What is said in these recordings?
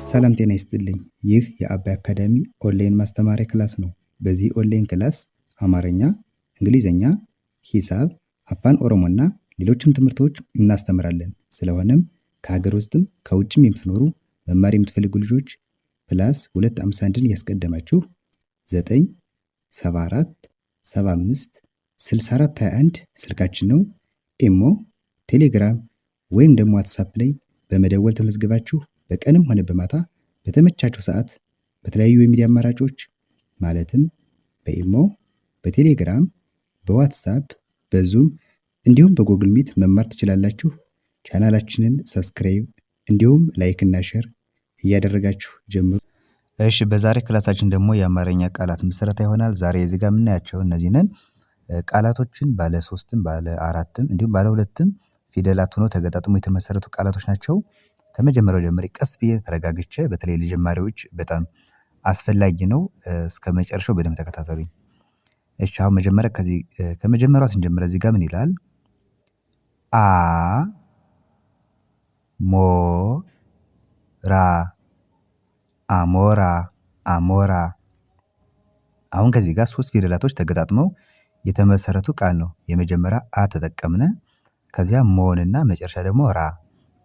ሰላም ጤና ይስጥልኝ። ይህ የአባይ አካዳሚ ኦንላይን ማስተማሪያ ክላስ ነው። በዚህ ኦንላይን ክላስ አማርኛ፣ እንግሊዝኛ፣ ሂሳብ፣ አፋን ኦሮሞና ሌሎችም ትምህርቶች እናስተምራለን። ስለሆነም ከሀገር ውስጥም ከውጭም የምትኖሩ መማር የምትፈልጉ ልጆች ፕላስ 251ን ያስቀደማችሁ 974 75 64 21 ስልካችን ነው። ኢሞ፣ ቴሌግራም ወይም ደግሞ ዋትሳፕ ላይ በመደወል ተመዝግባችሁ በቀንም ሆነ በማታ በተመቻችሁ ሰዓት በተለያዩ የሚዲያ አማራጮች ማለትም በኢሞ፣ በቴሌግራም፣ በዋትሳፕ፣ በዙም እንዲሁም በጉግል ሚት መማር ትችላላችሁ። ቻናላችንን ሰብስክራይብ እንዲሁም ላይክ እና ሼር እያደረጋችሁ ጀምሩ። እሺ፣ በዛሬ ክላሳችን ደግሞ የአማርኛ ቃላት ምስረታ ይሆናል። ዛሬ እዚህ ጋር የምናያቸው እነዚህንን ቃላቶችን ባለ 3ም ባለ 4ም እንዲሁም ባለ 2ም ፊደላት ሆነው ተገጣጥሞ የተመሰረቱ ቃላቶች ናቸው። ከመጀመሪያው ጀምሬ ቀስ ብዬ ተረጋግቼ በተለይ ለጀማሪዎች በጣም አስፈላጊ ነው። እስከ መጨረሻው በደንብ ተከታተሉኝ። እሺ፣ አሁን ከመጀመሪያው ስንጀምር እዚህ ጋር ምን ይላል? አ ሞ ራ አሞራ አሞራ። አሁን ከዚህ ጋር 3 ፊደላቶች ተገጣጥመው የተመሰረቱ ቃል ነው። የመጀመሪያ አ ተጠቀምነ፣ ከዚያ ሞንና መጨረሻ ደግሞ ራ።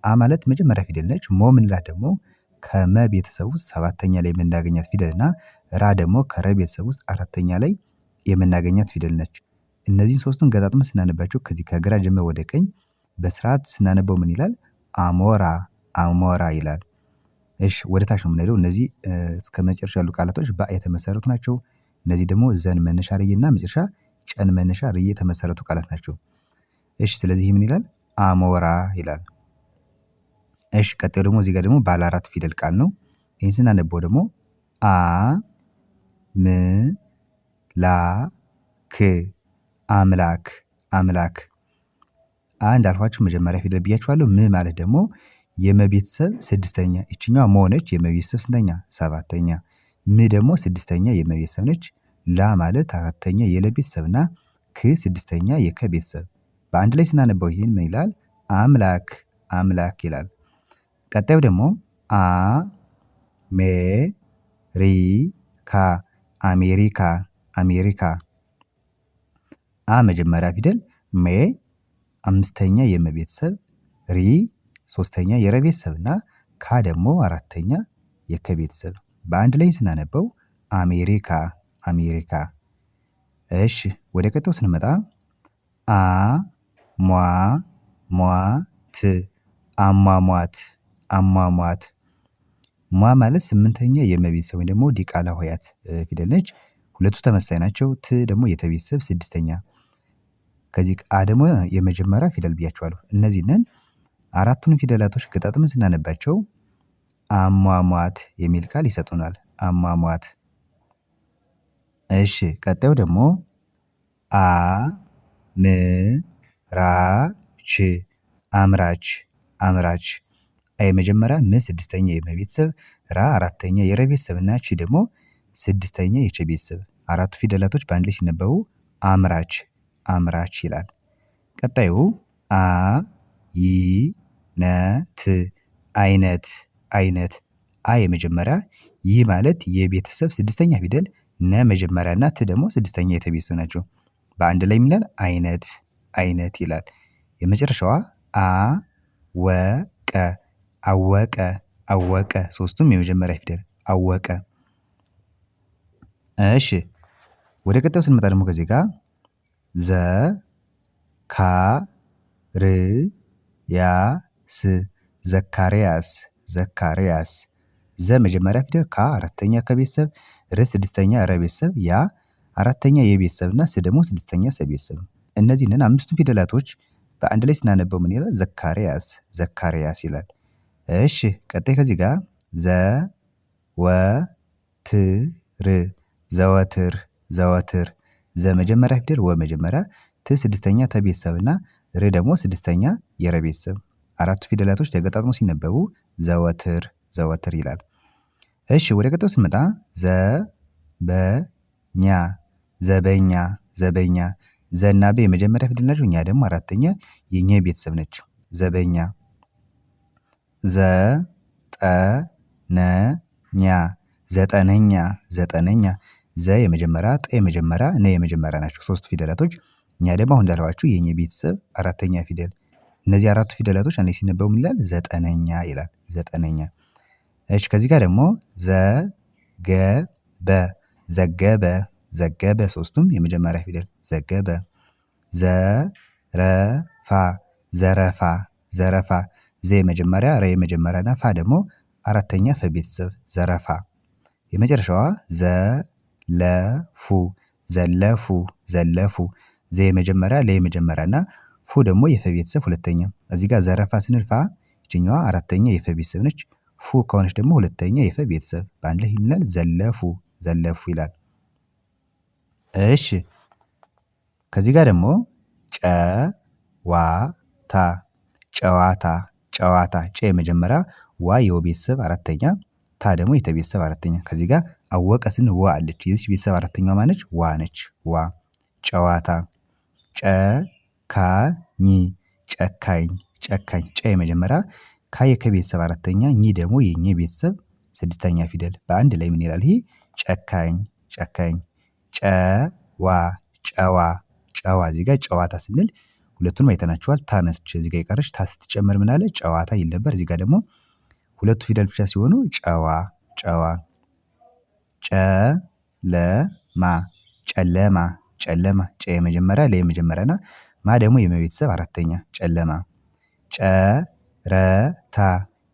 አ ማለት መጀመሪያ ፊደል ነች። ሞ ምንላት ደግሞ ከመ ቤተሰብ ውስጥ 7ኛ ላይ የምናገኛት ፊደልና ራ ደግሞ ከረ ቤተሰብ ውስጥ 4ኛ ላይ የምናገኛት ፊደል ነች። እነዚህን ሶስቱን ገጣጥመን ስናነባቸው ከዚህ ከግራ ጀምሮ ወደ ቀኝ በስርዓት ስናነበው ምን ይላል? አሞራ አሞራ ይላል። እሺ፣ ወደ ታች ነው የምንሄደው። እነዚህ እስከ መጨረሻ ያሉ ቃላቶች በአ የተመሰረቱ ናቸው። እነዚህ ደግሞ ዘን መነሻ ርዕና መጨረሻ ጨን መነሻ ርዕይ የተመሰረቱ ቃላት ናቸው። እሺ፣ ስለዚህ ምን ይላል? አሞራ ይላል። እሺ፣ ቀጣዩ ደግሞ እዚህ ጋር ደግሞ ባለ 4 ፊደል ቃል ነው። ይህን ስናነበው ደግሞ አ ም ላ ክ አምላክ አምላክ። አ እንዳልኳችሁ መጀመሪያ ፊደል ብያችኋለሁ። ም ማለት ደግሞ የመቤተሰብ 6ኛ፣ ይችኛዋ ሞ ነች። የመቤተሰብ ስንተኛ? 7ኛ። ም ደግሞ 6ኛ የመቤተሰብ ነች። ላ ማለት 4ኛ የለቤተሰብና ክ 6ኛ የከቤተሰብ። በአንድ ላይ ስናነበው ይህን ምን ይላል? አምላክ አምላክ ይላል። ቀጣዩ ደግሞ አ ሜ ሪ ካ አሜሪካ አሜሪካ። አ መጀመሪያ ፊደል፣ ሜ 5ኛ የመቤተሰብ፣ ሪ 3ኛ የረቤተሰብና ካ ደግሞ 4ኛ የከቤተሰብ። በአንድ ላይ ስናነበው አሜሪካ አሜሪካ። እሺ፣ ወደ ቀጣዩ ስንመጣ አ ሟ ሟ ት አሟሟት አሟሟት። ሟ ማለት 8ኛ የመቤተሰብ ወይ ደግሞ ዲቃላ ሆሄያት ፊደል ነች። ሁለቱ ተመሳሳይ ናቸው። ት ደግሞ የተቤተሰብ 6ኛ። ከዚህ አ ደግሞ የመጀመሪያ ፊደል ብያቸዋለሁ። እነዚህንን 4ቱን ፊደላቶች ገጣጥመን ስናነባቸው አሟሟት የሚል ቃል ይሰጡናል። አሟሟት። እሺ፣ ቀጣዩ ደግሞ አ ም ራ ች አምራች አምራች። አ የመጀመሪያ፣ ም 6ኛ የመቤተሰብ፣ ራ 4ኛ የረቤተሰብና ቺ ደግሞ 6ኛ የቸ ቤተሰብ። 4ቱ ፊደላቶች በአንድ ላይ ሲነበቡ አምራች አምራች ይላል። ቀጣዩ አ ይ ነ ት አይነት አይነት። አ የመጀመሪያ፣ ይ ማለት የቤተሰብ 6ኛ ፊደል፣ ነ መጀመሪያ እና ት ደግሞ 6ኛ የተቤተሰብ ናቸው። በአንድ ላይ ይላል አይነት አይነት ይላል። የመጨረሻዋ አ ወ ቀ አወቀ አወቀ። 3ቱም የመጀመሪያ ፊደል አወቀ። እሺ፣ ወደ ቀጣዩ ስንመጣ ደግሞ ከዚህ ጋር ዘ ካ ር ያ ስ ዘካርያስ ዘካርያስ። ዘ መጀመሪያ ፊደል፣ ካ 4ኛ ከቤተሰብ፣ ር 6ኛ ረቤተሰብ፣ ያ 4ኛ የቤተሰብና ስ ደግሞ 6ኛ ሰቤተሰብ። እነዚህንን 5ቱን ፊደላቶች በአንድ ላይ ስናነበው ምን ይላል? ዘካርያስ ዘካርያስ ይላል። እሺ፣ ቀጣይ ከዚህ ጋር ዘ ወ ት ር ዘወትር ዘወትር። ዘ መጀመሪያ ፊደል፣ ወ መጀመሪያ፣ ት 6ኛ ተቤተሰብና ር ደግሞ 6ኛ የረቤተሰብ። 4ቱ ፊደላቶች ተገጣጥሞ ሲነበቡ ዘወትር ዘወትር ይላል። እሺ፣ ወደ ቀጣዩ ስንመጣ ዘ በ ኛ ዘበኛ ዘበኛ። ዘና በ የመጀመሪያ ፊደል ናቸው። እኛ ደግሞ 4ኛ የኛ ቤተሰብ ነች። ዘበኛ። ዘ ጠ ዘጠነኛ ዘጠነኛ ዘጠነኛ ዘ የመጀመሪያ ጠ የመጀመሪያ ነ የመጀመሪያ ናቸው ሶስት ፊደላቶች። እኛ ደግሞ አሁን እንዳልኳችሁ የኘ ቤተሰብ አራተኛ ፊደል። እነዚህ አራቱ ፊደላቶች አንዴ ሲነበቡ ምን ይላል? ዘጠነኛ ይላል። ዘጠነኛ። እሺ ከዚህ ጋር ደግሞ ዘገበ ዘገበ ዘገበ ሶስቱም የመጀመሪያ ፊደል ዘገበ። ዘረፋ ዘረፋ ዘረፋ ዘ የመጀመሪያ ረ የመጀመሪያና ፋ ደግሞ አራተኛ ፈ ቤተሰብ ዘረፋ። የመጨረሻዋ ዘለፉ ዘለፉ ዘለፉ ዘ የመጀመሪያ ለ የመጀመሪያና ፉ ደግሞ የፈ ቤተሰብ ሁለተኛ። እዚህ ጋር ዘረፋ ስንል ፋ ይችኛዋ አራተኛ የፈ ቤተሰብ ነች። ፉ ከሆነች ደግሞ ሁለተኛ የፈ ቤተሰብ በአንድ ላይ ይላል ዘለፉ ዘለፉ ይላል። እሺ ከዚህ ጋር ደግሞ ጨዋታ ጨዋታ ጨዋታ ጨ የመጀመሪያ ዋ የወ ቤተሰብ አራተኛ ታ ደግሞ የተ ቤተሰብ አራተኛ። ከዚህ ጋር አወቀ ስንል ወ አለች የዚች ቤተሰብ አራተኛዋ ማነች? ዋ ነች። ዋ ጨዋታ። ጨካኝ ጨካኝ ጨካኝ ጨ የመጀመሪያ ካ የከ ቤተሰብ አራተኛ ኝ ደግሞ የኘ ቤተሰብ ስድስተኛ ፊደል በአንድ ላይ ምን ይላል? ይሄ ጨካኝ ጨካኝ። ጨዋ ጨዋ ጨዋ እዚህ ጋር ጨዋታ ስንል ሁለቱንም አይተናቸዋል። ታ ነች እዚህ ጋር የቀረች ታ ስትጨመር ምን አለ? ጨዋታ ይል ነበር። እዚህ ጋር ደግሞ ሁለቱ ፊደል ብቻ ሲሆኑ ጨዋ ጨዋ። ጨለማ ጨለማ ጨለማ ጨ የመጀመሪያ ለ የመጀመሪያና ማ ደግሞ የመ ቤተሰብ አራተኛ ጨለማ። ጨረታ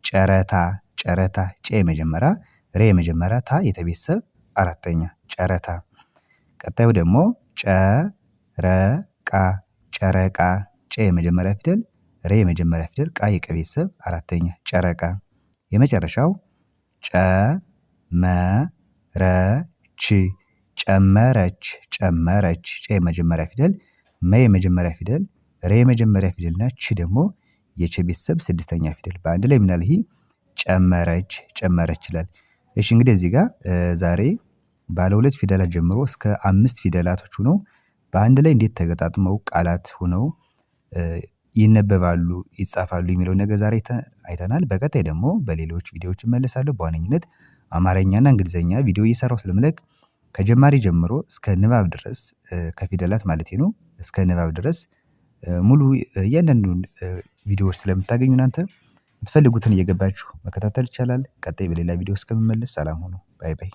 ጨረታ ጨረታ ጨ የመጀመሪያ ረ የመጀመሪያ ታ የተ ቤተሰብ አራተኛ ጨረታ። ቀጣዩ ደግሞ ጨረቃ ጨረቃ ጨ የመጀመሪያ ፊደል ረ የመጀመሪያ ፊደል ቃ የቀ ቤተሰብ አራተኛ ጨረቃ። የመጨረሻው ጨመረች ጨመረች ጨመረች ጨ የመጀመሪያ ፊደል መ የመጀመሪያ ፊደል ረ የመጀመሪያ ፊደል እና ች ደግሞ የቸ ቤተሰብ ስድስተኛ ፊደል በአንድ ላይ ምን አለ? ይሄ ጨመረች ጨመረች ይላል። እሺ እንግዲህ እዚህ ጋር ዛሬ ባለ ሁለት ፊደላት ጀምሮ እስከ 5 ፊደላቶች ሆነው በአንድ ላይ እንዴት ተገጣጥመው ቃላት ሆነው ይነበባሉ ይጻፋሉ የሚለውን ነገር ዛሬ አይተናል። በቀጣይ ደግሞ በሌሎች ቪዲዮዎች እመለሳለሁ። በዋነኝነት አማርኛና እንግሊዘኛ ቪዲዮ እየሰራሁ ስለምለቅ ከጀማሪ ጀምሮ እስከ ንባብ ድረስ ከፊደላት ማለቴ ነው እስከ ንባብ ድረስ ሙሉ እያንዳንዱን ቪዲዮዎች ስለምታገኙ እናንተ የምትፈልጉትን እየገባችሁ መከታተል ይቻላል። ቀጣይ በሌላ ቪዲዮ እስከምመለስ ሰላም ሁኑ። ባይ ባይ።